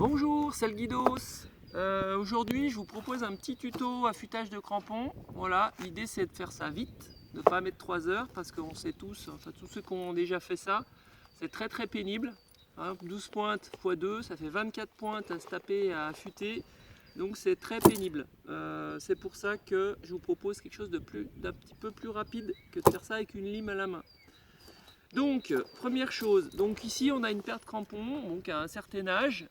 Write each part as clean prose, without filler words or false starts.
Bonjour, c'est le Guidos. Aujourd'hui, je vous propose un petit tuto affûtage de crampons. Voilà, l'idée c'est de faire ça vite, de ne pas mettre 3 heures parce qu'on sait tous, enfin tous ceux qui ont déjà fait ça, c'est très pénible. Hein, 12 pointes x 2, ça fait 24 pointes à se taper, à affûter. Donc c'est très pénible. C'est pour ça que je vous propose quelque chose d'un petit peu plus rapide que de faire ça avec une lime à la main. Donc, première chose, donc ici on a une paire de crampons, donc à un certain âge,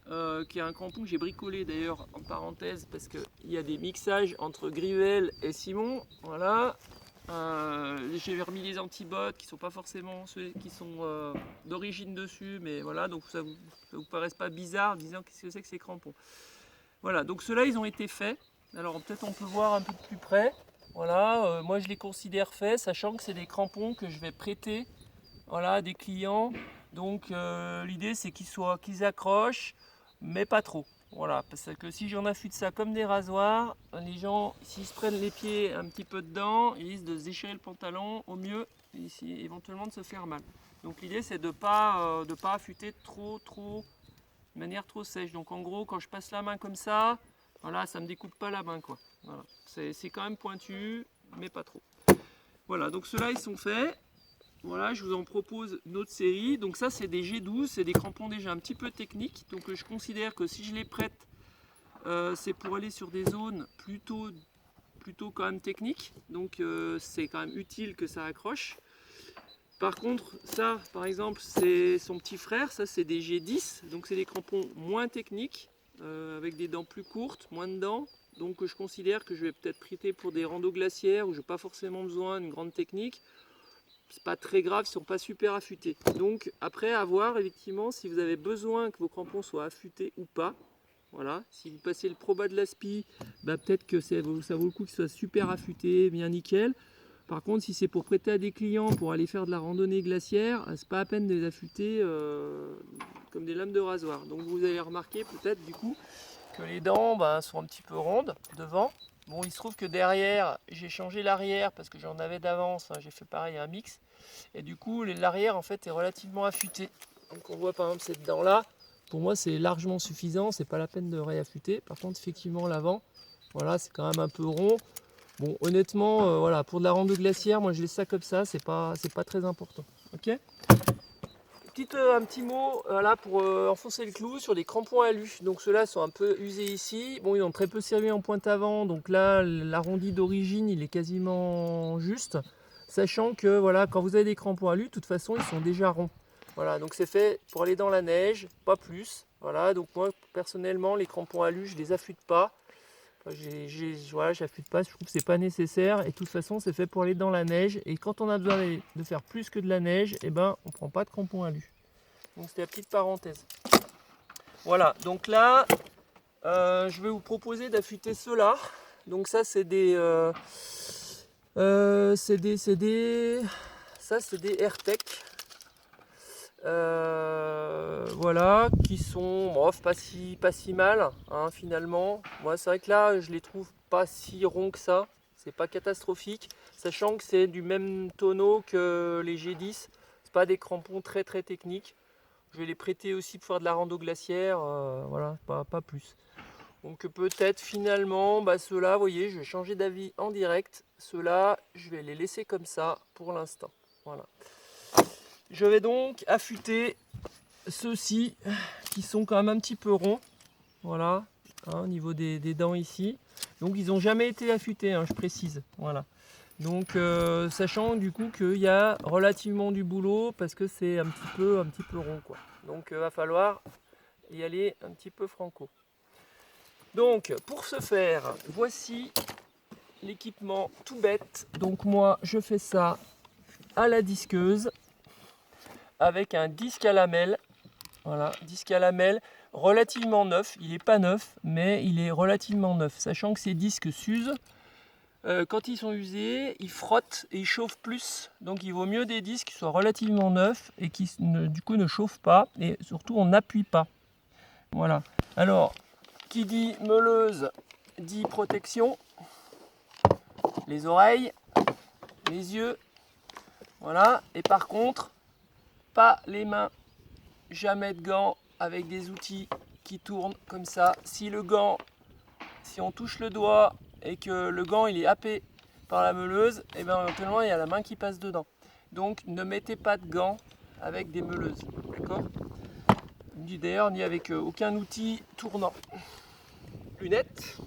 qui est un crampon que j'ai bricolé d'ailleurs en parenthèse parce qu'il y a des mixages entre Grivel et Simon, voilà. J'ai remis les antibottes qui sont pas forcément ceux qui sont d'origine dessus, mais voilà, donc ça vous paraisse pas bizarre en disant qu'est-ce que c'est que ces crampons. Voilà, donc ceux-là ils ont été faits, alors peut-être on peut voir un peu de plus près, voilà, moi je les considère faits, sachant que c'est des crampons que je vais prêter. Voilà, des clients. Donc l'idée c'est qu'ils accrochent, mais pas trop. Voilà, parce que si j'en affûte ça comme des rasoirs, les gens, s'ils se prennent les pieds un petit peu dedans, ils risquent de se déchirer le pantalon, au mieux, éventuellement de se faire mal. Donc l'idée c'est de pas affûter de manière trop sèche. Donc en gros, quand je passe la main comme ça, voilà, ça me découpe pas la main, quoi. Voilà. C'est quand même pointu, mais pas trop. Voilà, donc ceux-là ils sont faits. Voilà, je vous en propose une autre série. Donc ça, c'est des G12, c'est des crampons déjà un petit peu techniques. Donc je considère que si je les prête, c'est pour aller sur des zones plutôt quand même techniques. Donc c'est quand même utile que ça accroche. Par contre, ça, par exemple, c'est son petit frère. Ça, c'est des G10. Donc c'est des crampons moins techniques, avec des dents plus courtes, moins de dents. Donc je considère que je vais peut-être prêter pour des randos glaciaires où je n'ai pas forcément besoin d'une grande technique. C'est pas très grave, ils ne sont pas super affûtés. Donc après, à voir effectivement si vous avez besoin que vos crampons soient affûtés ou pas. Voilà, si vous passez le Proba de l'Aspi, bah peut-être que ça vaut le coup qu'ils soient super affûtés, bien nickel. Par contre, si c'est pour prêter à des clients pour aller faire de la randonnée glaciaire, c'est pas à peine de les affûter comme des lames de rasoir. Donc vous allez remarquer peut-être du coup que les dents sont un petit peu rondes devant. Bon, il se trouve que derrière, j'ai changé l'arrière parce que j'en avais d'avance, hein, j'ai fait pareil un mix. Et du coup, l'arrière en fait est relativement affûté. Donc on voit par exemple cette dent là, pour moi c'est largement suffisant, c'est pas la peine de réaffûter. Par contre, effectivement, l'avant, voilà, c'est quand même un peu rond. Bon, honnêtement, voilà, pour de la rando glaciaire, moi je laisse ça comme ça, c'est pas très important. Ok. Un petit mot là pour enfoncer le clou sur les crampons alu. Donc ceux-là sont un peu usés ici. Bon, ils ont très peu servi en pointe avant, donc là l'arrondi d'origine il est quasiment juste. Sachant que voilà, quand vous avez des crampons alu, de toute façon ils sont déjà ronds. Voilà, donc c'est fait pour aller dans la neige, pas plus. Voilà, donc moi personnellement les crampons alu je les affûte pas. Voilà, j'affûte pas, je trouve que c'est pas nécessaire. Et de toute façon c'est fait pour aller dans la neige. Et quand on a besoin de faire plus que de la neige, et ben on prend pas de crampons alu. Donc c'était la petite parenthèse. Voilà, donc là, je vais vous proposer d'affûter ceux-là. Donc ça, c'est des AirTech. Voilà, qui sont pas si mal, hein, finalement. Moi, c'est vrai que là, je les trouve pas si ronds que ça. C'est pas catastrophique, sachant que c'est du même tonneau que les G10. C'est pas des crampons très techniques. Je vais les prêter aussi pour faire de la rando glaciaire, voilà, pas plus. Donc peut-être finalement, ceux-là, vous voyez, je vais changer d'avis en direct. Ceux-là, je vais les laisser comme ça pour l'instant. Voilà. Je vais donc affûter ceux-ci qui sont quand même un petit peu ronds. Voilà, hein, au niveau des dents ici. Donc ils n'ont jamais été affûtés, hein, je précise. Voilà. Donc sachant du coup qu'il y a relativement du boulot parce que c'est un petit peu rond, quoi. Donc va falloir y aller un petit peu franco. Donc pour ce faire, voici l'équipement tout bête. Donc moi je fais ça à la disqueuse avec un disque à lamelles. Voilà, disque à lamelles relativement neuf. Il n'est pas neuf, mais il est relativement neuf. Sachant que ces disques s'usent. Quand ils sont usés, ils frottent et ils chauffent plus. Donc il vaut mieux des disques qui soient relativement neufs et qui du coup ne chauffent pas. Et surtout on n'appuie pas. Voilà. Alors, qui dit meuleuse dit protection. Les oreilles, les yeux. Voilà. Et par contre, pas les mains. Jamais de gants avec des outils qui tourne comme ça. Si on touche le doigt et que le gant il est happé par la meuleuse, et bien éventuellement il y a la main qui passe dedans. Donc ne mettez pas de gants avec des meuleuses, d'accord? D'ailleurs, ni avec aucun outil tournant. Lunettes.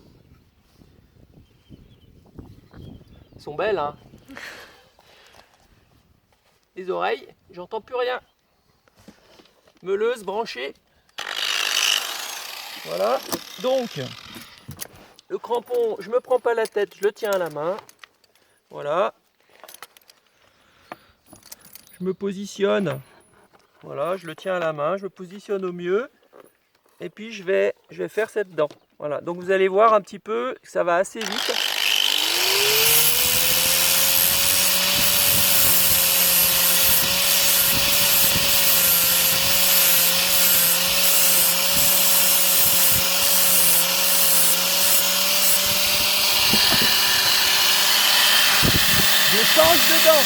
Elles sont belles, hein? Les oreilles, j'entends plus rien. Meuleuse branchée. Voilà. Donc, le crampon, je me prends pas la tête, je le tiens à la main. Voilà. Je me positionne. Voilà, je le tiens à la main, je me positionne au mieux. Et puis je vais faire cette dent. Voilà. Donc vous allez voir un petit peu que ça va assez vite. Je change de dent.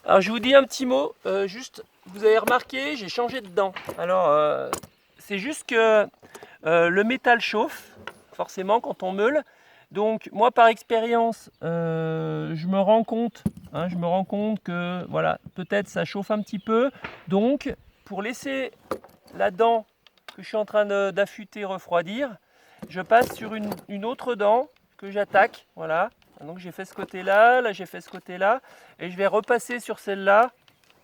Alors je vous dis un petit mot, juste, vous avez remarqué, j'ai changé de dent. Alors c'est juste que le métal chauffe, forcément quand on meule. Donc moi par expérience, je me rends compte que voilà, peut-être ça chauffe un petit peu. Donc pour laisser la dent que je suis en train d'affûter refroidir, je passe sur une autre dent que j'attaque, voilà. Donc j'ai fait ce côté-là, là j'ai fait ce côté-là, et je vais repasser sur celle-là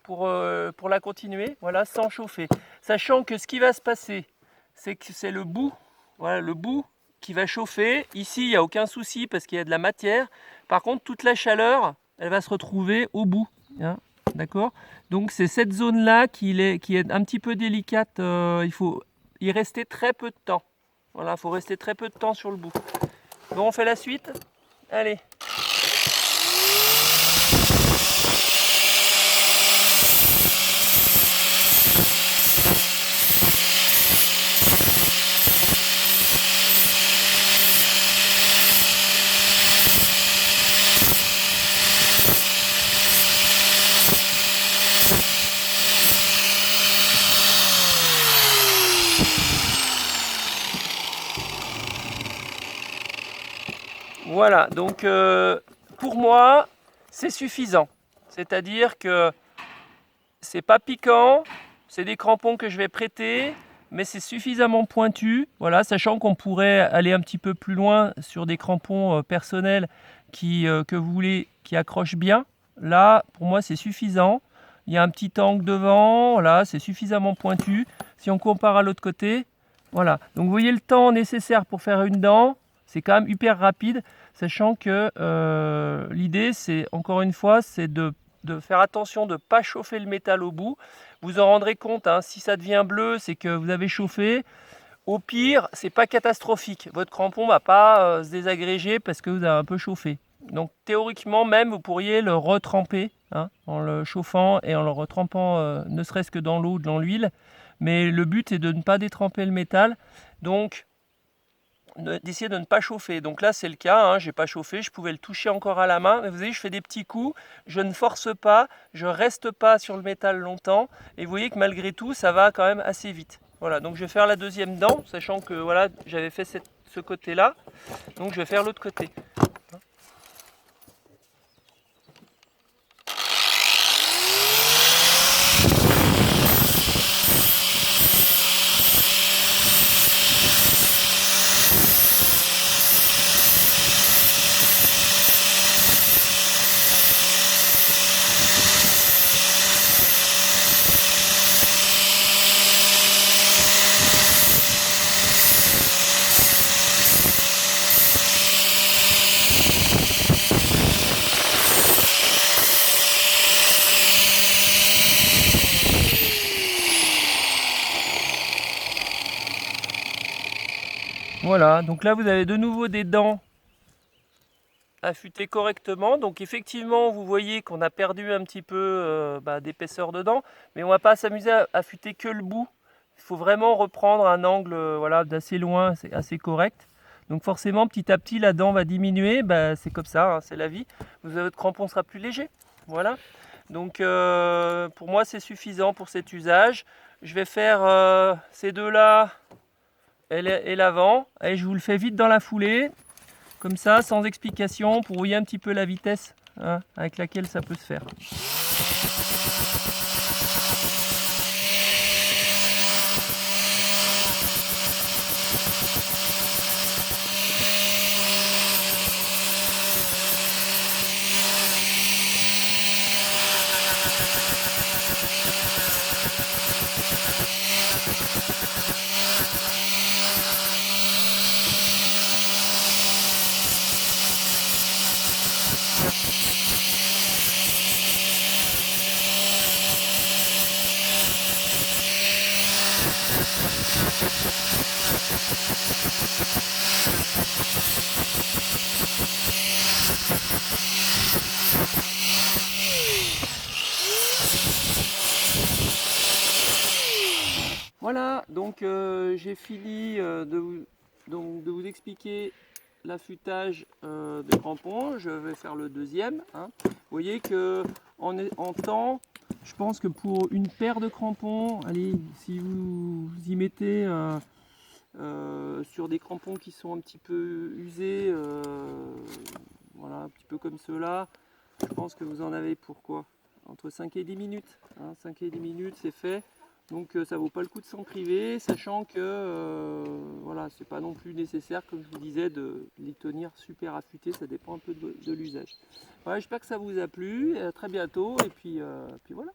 pour la continuer, voilà, sans chauffer. Sachant que ce qui va se passer, c'est que c'est le bout, voilà, le bout qui va chauffer. Ici, il n'y a aucun souci parce qu'il y a de la matière. Par contre, toute la chaleur, elle va se retrouver au bout, hein, d'accord? Donc c'est cette zone-là qui est un petit peu délicate, il faut y rester très peu de temps. Voilà, il faut rester très peu de temps sur le bout. Bon, on fait la suite? Allez. Voilà, donc pour moi, c'est suffisant. C'est-à-dire que c'est pas piquant, c'est des crampons que je vais prêter, mais c'est suffisamment pointu, voilà, sachant qu'on pourrait aller un petit peu plus loin sur des crampons personnels que vous voulez, qui accrochent bien. Là, pour moi, c'est suffisant. Il y a un petit angle devant, voilà, c'est suffisamment pointu. Si on compare à l'autre côté, voilà. Donc vous voyez le temps nécessaire pour faire une dent, c'est quand même hyper rapide, sachant que l'idée, c'est encore une fois, c'est de faire attention de ne pas chauffer le métal au bout. Vous en rendrez compte, hein, si ça devient bleu, c'est que vous avez chauffé. Au pire, c'est pas catastrophique. Votre crampon ne va pas se désagréger parce que vous avez un peu chauffé. Donc théoriquement même, vous pourriez le retremper, hein, en le chauffant et en le retrempant ne serait-ce que dans l'eau ou dans l'huile. Mais le but est de ne pas détremper le métal. Donc d'essayer de ne pas chauffer. Donc là c'est le cas, hein, j'ai pas chauffé, je pouvais le toucher encore à la main, mais vous voyez je fais des petits coups, je ne force pas, je reste pas sur le métal longtemps, et vous voyez que malgré tout ça va quand même assez vite. Voilà, donc je vais faire la deuxième dent, sachant que voilà, j'avais fait ce côté là, donc je vais faire l'autre côté. Voilà, donc là vous avez de nouveau des dents affûtées correctement. Donc effectivement, vous voyez qu'on a perdu un petit peu d'épaisseur dedans, mais on ne va pas s'amuser à affûter que le bout, il faut vraiment reprendre un angle voilà, d'assez loin, c'est assez correct. Donc forcément, petit à petit, la dent va diminuer. Bah, c'est comme ça, hein, c'est la vie. Votre crampon sera plus léger. Voilà. Donc pour moi, c'est suffisant pour cet usage. Je vais faire ces deux-là et l'avant. Et je vous le fais vite dans la foulée. Comme ça, sans explication, pour voyez un petit peu la vitesse hein, avec laquelle ça peut se faire. Voilà, donc j'ai fini de vous expliquer l'affûtage de crampons. Je vais faire le deuxième. Hein. Vous voyez que en temps, je pense que pour une paire de crampons, allez, si vous y mettez sur des crampons qui sont un petit peu usés, voilà, un petit peu comme ceux-là, je pense que vous en avez pour quoi? Entre 5 et 10 minutes. Hein, 5 et 10 minutes, c'est fait. Donc ça vaut pas le coup de s'en priver, sachant que voilà, c'est pas non plus nécessaire, comme je vous disais, de les tenir super affûtés, ça dépend un peu de l'usage. Voilà, j'espère que ça vous a plu, à très bientôt, et puis voilà.